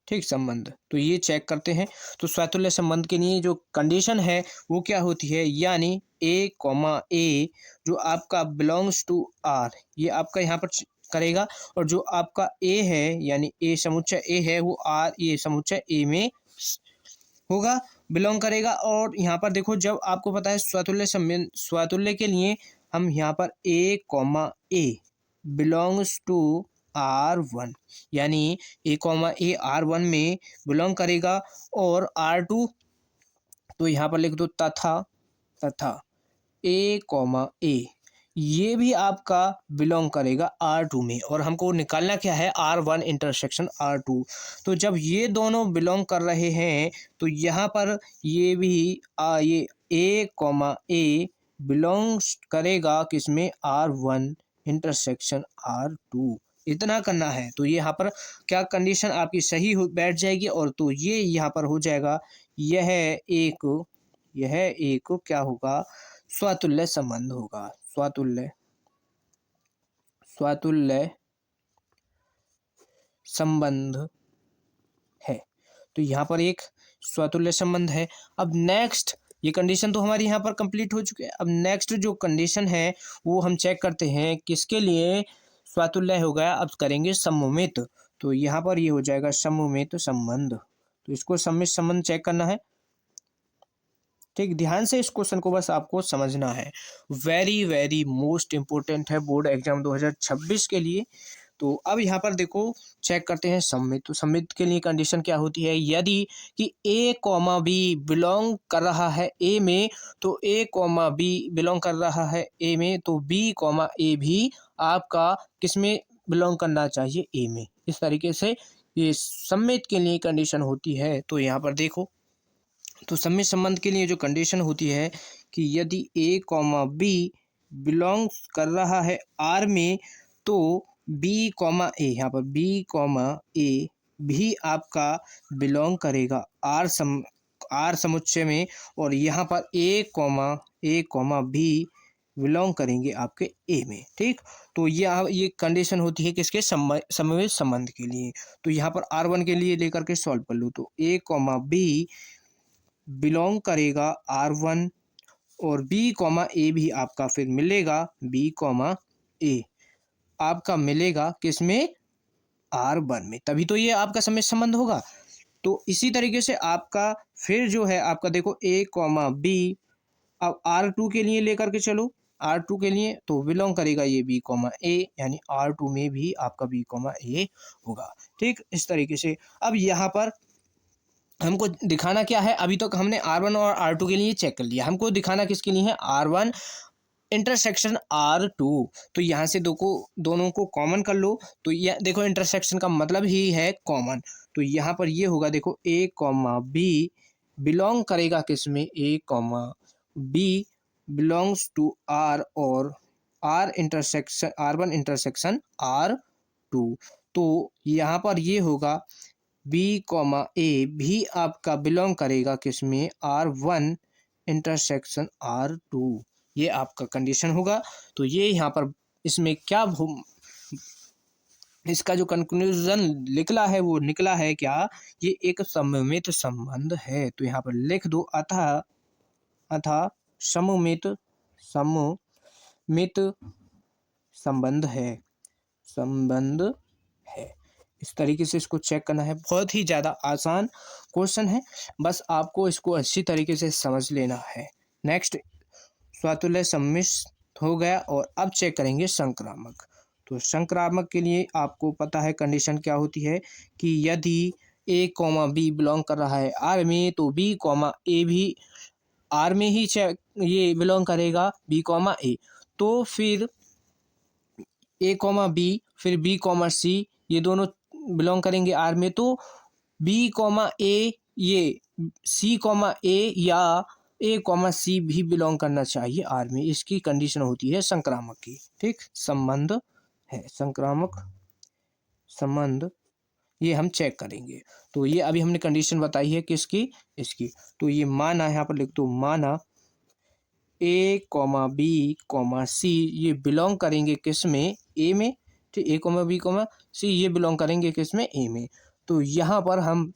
ठीक, संबंध, तो ये चेक करते हैं। तो स्वातुल्य संबंध के लिए जो कंडीशन है वो क्या होती है, यानी A, जो आपका बिलोंग्स टू R, ये आपका यहाँ पर करेगा, और जो आपका A है यानी A समुच्चय A है वो R ये समुच्चय A में होगा, बिलोंग करेगा। और यहाँ पर देखो, जब आपको पता है स्वातुल्य के लिए हम यहाँ पर A बिलोंग्स टू R1, यानी A, R1 में बिलोंग करेगा, और R2 तो यहाँ पर लिख दो तथा A, ये भी आपका बिलोंग करेगा R2 में, और हमको निकालना क्या है, R1 इंटरसेक्शन R2। तो जब ये दोनों बिलोंग कर रहे हैं तो यहाँ पर ये भी ये A बिलोंग्स करेगा किसमें, R1 इंटरसेक्शन R2, इतना करना है। तो ये यहाँ पर क्या कंडीशन आपकी सही हो बैठ जाएगी, और तो ये यहाँ पर हो जाएगा, यह एक क्या होगा, स्वातुल्य संबंध होगा, स्वातुल्य संबंध है। तो यहाँ पर एक स्वातुल्य संबंध है। अब नेक्स्ट, ये कंडीशन तो हमारी यहाँ पर कंप्लीट हो चुकी है। अब नेक्स्ट जो कंडीशन है वो हम चेक करते हैं, किसके लिए स्वातुल्य हो गया, अब करेंगे सममित। तो यहाँ पर ये हो जाएगा सममित संबंध, तो इसको सममित संबंध चेक करना है। ठीक, ध्यान से इस क्वेश्चन को बस आपको समझना है, वेरी मोस्ट इम्पोर्टेंट है बोर्ड एग्जाम 2026 के लिए। तो अब यहाँ पर देखो, चेक करते हैं सममित। तो सममित के लिए कंडीशन क्या होती है, यदि कि A, B बिलोंग कर रहा है A में, तो A, B बिलोंग कर रहा है A में, तो B, A भी आपका किस में बिलोंग करना चाहिए, A में। इस तरीके से ये सममित के लिए कंडीशन होती है। तो यहाँ पर देखो, तो सममित संबंध के लिए जो कंडीशन होती है कि यदि A, B बिलोंग्स कर रहा है R में, तो B, A, यहाँ पर B, A भी आपका बिलोंग करेगा R समुच्चय में, और यहाँ पर A, B बिलोंग करेंगे आपके ए में। ठीक, तो ये कंडीशन होती है किसके समवेत संबंध के लिए। तो यहाँ पर R1 के लिए लेकर के सॉल्व कर लो, तो A कॉमा बी बिलोंग करेगा R1 और B कॉमा ए भी आपका फिर मिलेगा B कॉमा ए, आपका मिलेगा किसमें, R1 में, तभी तो ये आपका समवेत संबंध होगा। तो इसी तरीके से आपका फिर जो है आपका देखो A कॉमा बी, अब R2 के लिए लेकर के चलो, R2 के लिए तो बिलोंग करेगा ये B कॉमा ए, यानी R2 में भी आपका B कॉमा ए होगा। ठीक, इस तरीके से अब यहाँ पर हमको दिखाना क्या है, अभी तक हमने R1 और R2 के लिए चेक कर लिया, हमको दिखाना किसके लिए है, R1 इंटरसेक्शन R2। तो यहाँ से दोनों को कॉमन कर लो, तो यह देखो इंटरसेक्शन का मतलब ही है कॉमन। तो यहाँ पर ये होगा देखो A कॉमा बी बिलोंग करेगा किसमें, A comma B belongs to R और R1 इंटरसेक्शन R2। तो यहाँ पर ये होगा B कॉमा ए भी आपका बिलोंग करेगा किसमें, R1 इंटरसेक्शन R2। ये आपका कंडीशन होगा। तो ये यहाँ पर इसमें क्या इसका जो कंक्लूजन निकला है वो निकला है क्या, ये एक सममित संबंध है। तो यहाँ पर लिख दो अतः सममित संबंध है। इस तरीके से इसको चेक करना है, बहुत ही ज़्यादा आसान क्वेश्चन है, बस आपको इसको अच्छी तरीके से समझ लेना है। नेक्स्ट स्वातुल्य सम्मिश्र हो गया, और अब चेक करेंगे संक्रामक। तो संक्रामक के लिए आपको पता है कंडीशन क्या होती है कि यदि A कॉमा बी बिलोंग कर रहा है R में, तो B कॉमा ए भी R में ही ये बिलोंग करेगा B कॉमा ए। तो फिर A कॉमा बी फिर B कॉमा सी ये दोनों बिलोंग करेंगे R में, तो B कॉमा ए ये C कॉमा ए या A कॉमा सी भी बिलोंग करना चाहिए R में। इसकी कंडीशन होती है संक्रामक की। ठीक, संबंध है संक्रामक संबंध, ये हम चेक करेंगे। तो ये अभी हमने कंडीशन बताई है किसकी, इसकी। तो ये माना, यहाँ पर लिख दो माना A कॉमा बी कॉमा सी ये बिलोंग करेंगे किस में, ए में। ठीक, A कॉमा बी कॉमा सी ये बिलोंग करेंगे किस में, ए में। तो यहाँ पर हम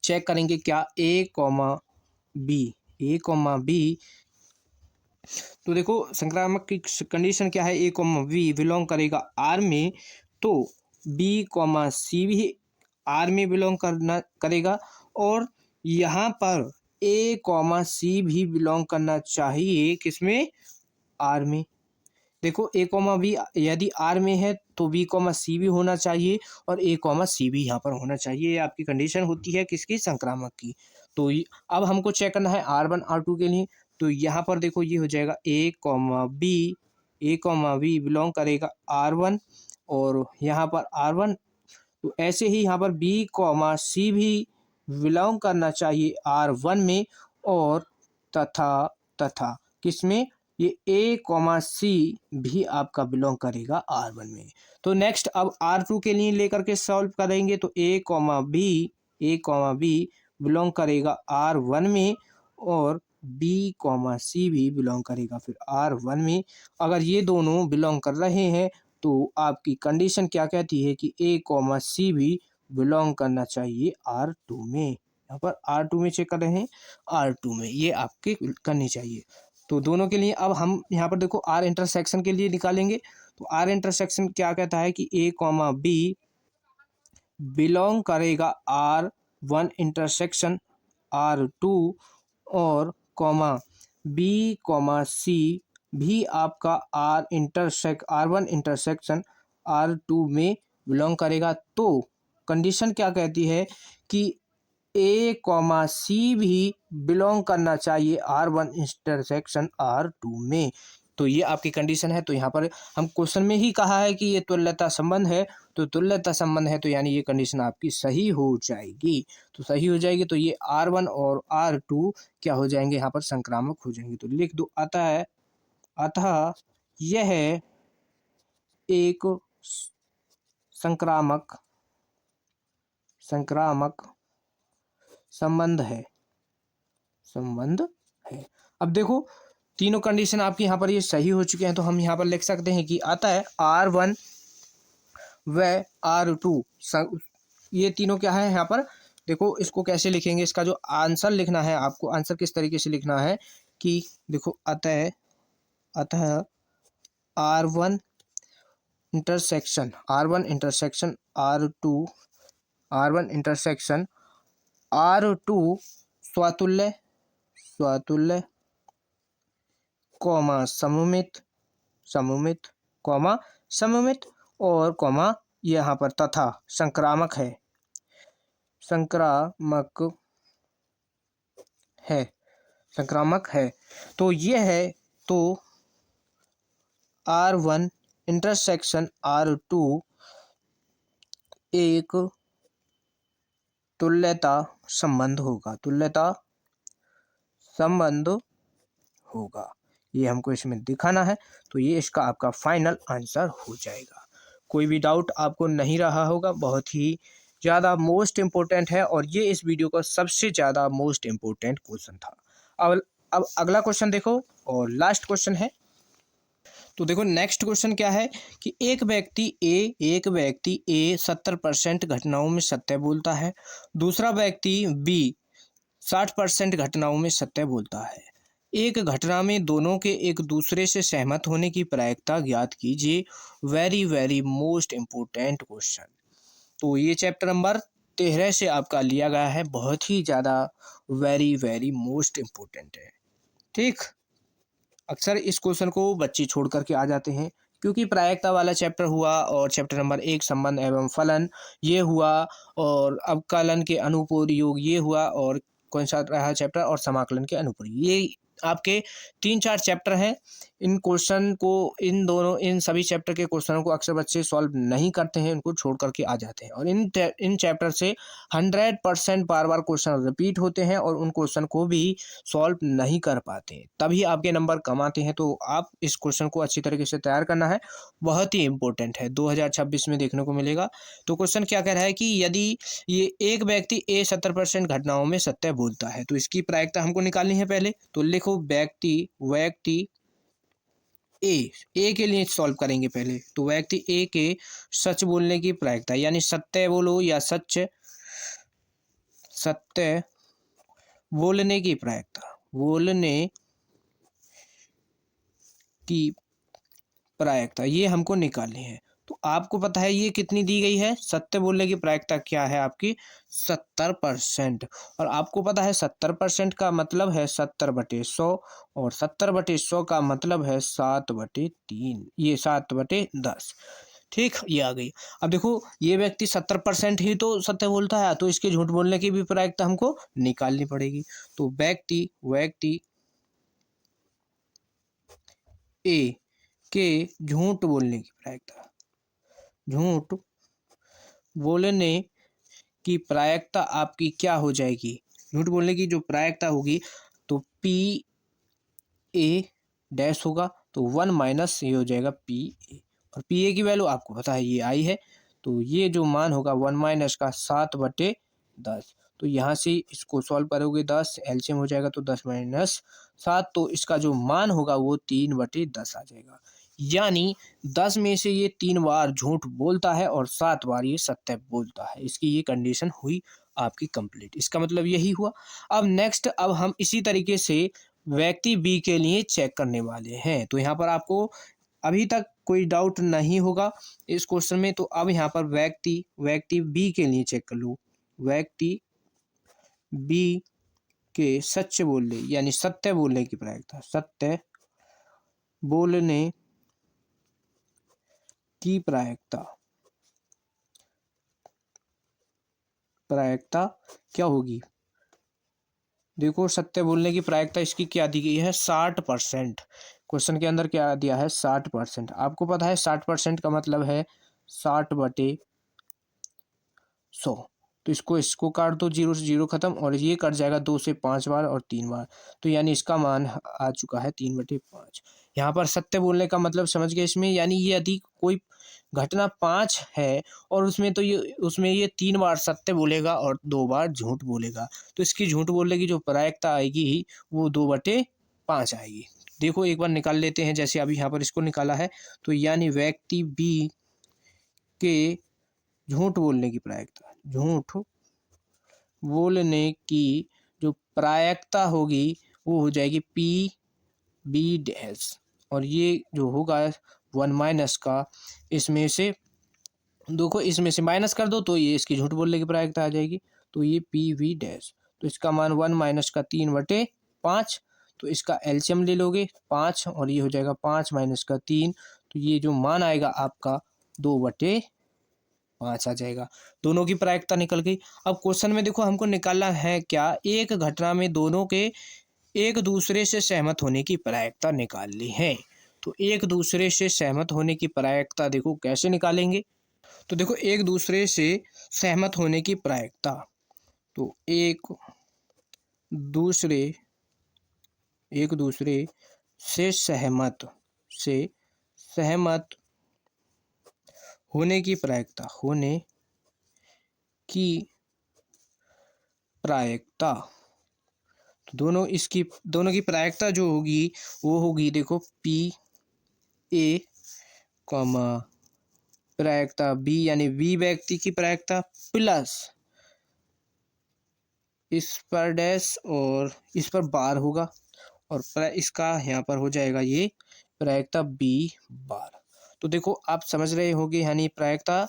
चेक करेंगे क्या, A कॉमा बी। तो देखो संक्रामक की कंडीशन क्या है, A कॉमा बी बिलोंग करेगा R में, तो B कॉमा सी भी R में बिलोंग करेगा, और यहाँ पर A कॉमा सी भी बिलोंग करना चाहिए किसमें, R में। देखो A कॉमा बी यदि R में है तो B कॉमा सी भी होना चाहिए, और A कॉमा सी भी यहाँ पर होना चाहिए। ये आपकी कंडीशन होती है किसकी, संक्रामक की। तो अब हमको चेक करना है R1 R2 के लिए। तो यहाँ पर देखो ये हो जाएगा A कॉमा बी बिलोंग करेगा R1, और यहाँ पर R1, तो ऐसे ही यहाँ पर B कॉमा सी भी बिलोंग करना चाहिए R1 में, और तथा किसमें, ये A कॉमा सी भी आपका बिलोंग करेगा R1 में। तो नेक्स्ट अब R2 के लिए लेकर के सॉल्व करेंगे, तो A कॉमा बी बिलोंग करेगा R1 में, और B कॉमा सी भी बिलोंग करेगा फिर R1 में। अगर ये दोनों बिलोंग कर रहे हैं तो आपकी कंडीशन क्या कहती है कि A कॉमा सी भी बिलोंग करना चाहिए R2 में। यहाँ पर R2 में चेक कर रहे हैं, R2 में ये आपके करनी चाहिए। तो दोनों के लिए अब हम यहाँ पर देखो R इंटरसेक्शन के लिए निकालेंगे। तो R इंटरसेक्शन क्या कहता है कि A कॉमा बी बिलोंग करेगा R1 इंटरसेक्शन R2, और कॉमा B कॉमा सी भी आपका R1 इंटरसेक्शन R2 में बिलोंग करेगा। तो कंडीशन क्या कहती है कि A कॉमा सी भी बिलोंग करना चाहिए R1 इंटरसेक्शन R2 में। तो ये आपकी कंडीशन है। तो यहाँ पर हम क्वेश्चन में ही कहा है कि ये तुल्यता संबंध है, तो तुल्यता संबंध है तो यानी ये कंडीशन आपकी सही हो जाएगी। तो सही हो जाएगी, तो ये R1 और R2 क्या हो जाएंगे, यहाँ पर संक्रामक हो जाएंगे। तो लिख दो अतः यह एक संक्रामक संबंध है। अब देखो तीनों कंडीशन आपकी यहाँ पर ये सही हो चुके हैं, तो हम यहाँ पर लिख सकते हैं कि अतः R1 व R2 ये तीनों क्या है यहाँ पर। देखो इसको कैसे लिखेंगे, इसका जो आंसर लिखना है आपको, आंसर किस तरीके से लिखना है कि देखो अतः R1 इंटरसेक्शन R2 स्वतुल्य कॉमा सममित और कॉमा यहाँ पर तथा संक्रामक है। तो ये है, तो R1 इंटरसेक्शन R2 एक तुल्यता संबंध होगा। ये हमको इसमें दिखाना है, तो ये इसका आपका फाइनल आंसर हो जाएगा। कोई भी डाउट आपको नहीं रहा होगा, बहुत ही ज़्यादा मोस्ट इम्पोर्टेंट है और ये इस वीडियो का सबसे ज़्यादा मोस्ट इम्पोर्टेंट क्वेश्चन था। अब अगला क्वेश्चन देखो और लास्ट क्वेश्चन है। तो देखो नेक्स्ट क्वेश्चन क्या है कि एक व्यक्ति ए 70% घटनाओं में सत्य बोलता है, दूसरा व्यक्ति बी 60% घटनाओं में सत्य बोलता है। एक घटना में दोनों के एक दूसरे से सहमत होने की प्रायिकता ज्ञात कीजिए। Very most important question. तो ये चैप्टर नंबर 13 से आपका लिया गया है, बहुत ही ज़्यादा वेरी मोस्ट इम्पोर्टेंट है। ठीक, अक्सर इस क्वेश्चन को बच्चे छोड़ करके आ जाते हैं, क्योंकि प्रायिकता वाला चैप्टर हुआ और चैप्टर नंबर 1 संबंध एवं फलन ये हुआ, और अवकलन के अनुप्रयोग ये हुआ, और कौन सा रहा चैप्टर, और समाकलन के अनुप्रयोग। ये आपके 3-4 चैप्टर हैं। इन क्वेश्चन को, इन सभी चैप्टर के क्वेश्चनों को अक्सर बच्चे सॉल्व नहीं करते हैं, उनको छोड़ करके आ जाते हैं, और इन चैप्टर से 100% बार क्वेश्चन रिपीट होते हैं और उन क्वेश्चन को भी सॉल्व नहीं कर पाते, तभी आपके नंबर कम आते हैं। तो आप इस क्वेश्चन को अच्छी तरीके से तैयार करना है, बहुत ही इंपॉर्टेंट है, 2026 में देखने को मिलेगा। तो क्वेश्चन क्या कह रहा है कि यदि ये एक व्यक्ति ए 70% घटनाओं में सत्य बोलता है, तो इसकी प्रायिकता हमको निकालनी है पहले। तो लिखो व्यक्ति ए के लिए सॉल्व करेंगे पहले। तो व्यक्ति ए के सच बोलने की प्रायिकता, यानी सत्य बोलो या सत्य बोलने की प्रायिकता ये हमको निकालनी है। तो आपको पता है ये कितनी दी गई है, सत्य बोलने की प्रायिकता क्या है आपकी 70%, और आपको पता है 70% का मतलब है 70/100, और 70/100 का मतलब है 7/3, ये 7/10। ठीक, ये आ गई। अब देखो ये व्यक्ति 70% ही तो सत्य बोलता है, तो इसके झूठ बोलने की भी प्रायिकता हमको निकालनी पड़ेगी। तो व्यक्ति ए के झूठ बोलने की प्रायिकता आपकी क्या हो जाएगी, झूठ बोलने की जो प्रायिकता होगी, तो पी ए डैश होगा, तो 1 माइनस ये हो जाएगा पी ए, और पी ए की वैल्यू आपको पता है ये आई है, तो ये जो मान होगा 1 माइनस का 7/10। तो यहाँ से इसको सॉल्व करोगे 10 एलसीएम हो जाएगा, तो 10 माइनस 7, तो इसका जो मान होगा वो 3/10 आ जाएगा। यानी 10 में से ये 3 बार झूठ बोलता है और 7 बार ये सत्य बोलता है। इसकी ये कंडीशन हुई आपकी कंप्लीट। इसका मतलब यही हुआ। अब नेक्स्ट, अब हम इसी तरीके से व्यक्ति बी के लिए चेक करने वाले हैं। तो यहाँ पर आपको अभी तक कोई डाउट नहीं होगा इस क्वेश्चन में। तो अब यहाँ पर व्यक्ति बी के लिए चेक कर लो। व्यक्ति बी के सच बोलने यानी सत्य बोलने की प्रायिकता, सत्य बोलने की प्रायिकता क्या होगी। देखो सत्य बोलने की प्रायिकता इसकी क्या दी गई है, 60%। क्वेश्चन के अंदर क्या दिया है, 60%। आपको पता है 60% का मतलब है 60/100। तो इसको काट दो, 0 से 0 खत्म, और ये कट जाएगा 2 से 5 बार और 3 बार, तो यानी इसका मान आ चुका है 3/5। यहाँ पर सत्य बोलने का मतलब समझ गए इसमें, यानी ये यदि कोई घटना 5 है और उसमें ये 3 बार सत्य बोलेगा और 2 बार झूठ बोलेगा, तो इसकी झूठ बोलने की जो प्रायिकता आएगी वो 2/5 आएगी। देखो एक बार निकाल लेते हैं, जैसे अभी यहाँ पर इसको निकाला है। तो यानी व्यक्ति बी के झूठ बोलने की प्रायिकता, झूठ बोलने की जो प्रायिकता होगी वो हो जाएगी पी बी डैश, और ये जो होगा 1 माइनस का, इसमें से देखो इसमें से माइनस कर दो तो ये इसकी झूठ बोलने की प्रायिकता आ जाएगी। तो ये पी वी डैश, तो इसका मान 1 माइनस का 3/5। तो इसका एलसीएम ले लोगे 5, और ये हो जाएगा 5 माइनस का 3। तो ये जो मान आएगा आपका 2/5 आ जाएगा। दोनों की प्रायिकता निकल गई। अब क्वेश्चन में देखो हमको निकालना है क्या, एक घटना में दोनों के एक दूसरे से सहमत होने की प्रायिकता निकालनी है। तो एक दूसरे से सहमत होने की प्रायिकता देखो कैसे निकालेंगे। तो देखो एक दूसरे से सहमत होने की प्रायिकता, तो एक दूसरे से सहमत होने की प्रायिकता, तो दोनों की प्रायिकता जो होगी वो होगी देखो पी ए कॉमा प्रायिकता बी, यानी बी व्यक्ति की प्रायिकता प्लस इस पर डैश और इस पर बार होगा, और इसका यहाँ पर हो जाएगा ये प्रायिकता बी बार। तो देखो आप समझ रहे होगे, यानी प्रायिकता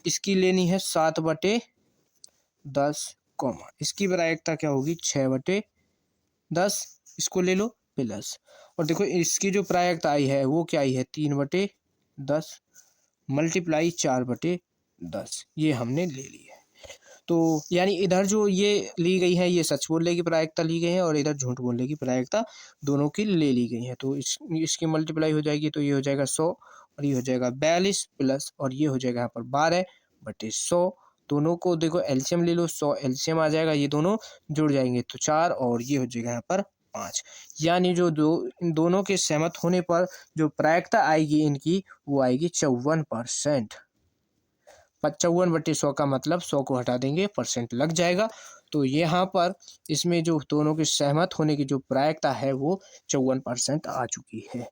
इसकी लेनी है 7/10 कॉमा इसकी प्रायिकता क्या होगी 6/10, इसको ले लो प्लस, और देखो इसकी जो प्रायिकता आई है वो क्या आई है 3/10 मल्टीप्लाई 4/10, ये हमने ले ली है। तो यानी इधर जो ये ली गई है ये सच बोलने की प्रायिकता ली गई है, और इधर झूठ बोलने की प्रायिकता दोनों की ले ली गई है। तो इसकी मल्टीप्लाई हो जाएगी, तो ये हो जाएगा 100 और ये हो जाएगा 42 प्लस, और ये हो जाएगा यहाँ पर 12/100। दोनों को देखो एलसीएम ले लो, 100 एलसीएम आ जाएगा, ये दोनों जुड़ जाएंगे तो 4, और ये हो जाएगा यहाँ पर 5। यानी जो दोनों के सहमत होने पर जो प्रायिकता आएगी इनकी वो आएगी 54%। 54/100 का मतलब 100 को हटा देंगे, परसेंट लग जाएगा। तो यहाँ पर इसमें जो दोनों के सहमत होने की जो प्रायिकता है वो 54% आ चुकी है।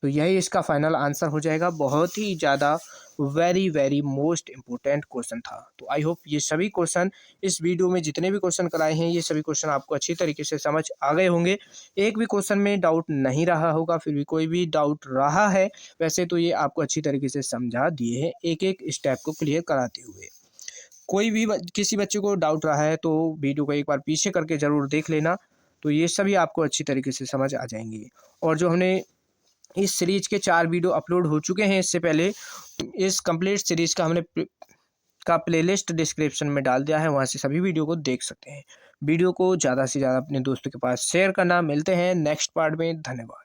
तो यही इसका फाइनल आंसर हो जाएगा। बहुत ही ज़्यादा very very most important question था। तो आई होप ये सभी क्वेश्चन, इस वीडियो में जितने भी क्वेश्चन कराए हैं ये सभी क्वेश्चन आपको अच्छी तरीके से समझ आ गए होंगे। एक भी क्वेश्चन में डाउट नहीं रहा होगा, फिर भी कोई भी डाउट रहा है वैसे तो ये आपको अच्छी तरीके से समझा दिए हैं, एक एक स्टेप को क्लियर कराते हुए। कोई भी किसी बच्चे को डाउट रहा है तो वीडियो को एक बार पीछे करके ज़रूर देख लेना, तो ये सभी आपको अच्छी तरीके से समझ आ जाएंगे। और जो हमने इस सीरीज के 4 वीडियो अपलोड हो चुके हैं इससे पहले, इस कंप्लीट सीरीज का हमने प्लेलिस्ट डिस्क्रिप्शन में डाल दिया है, वहाँ से सभी वीडियो को देख सकते हैं। वीडियो को ज़्यादा से ज़्यादा अपने दोस्तों के पास शेयर करना। मिलते हैं नेक्स्ट पार्ट में, धन्यवाद।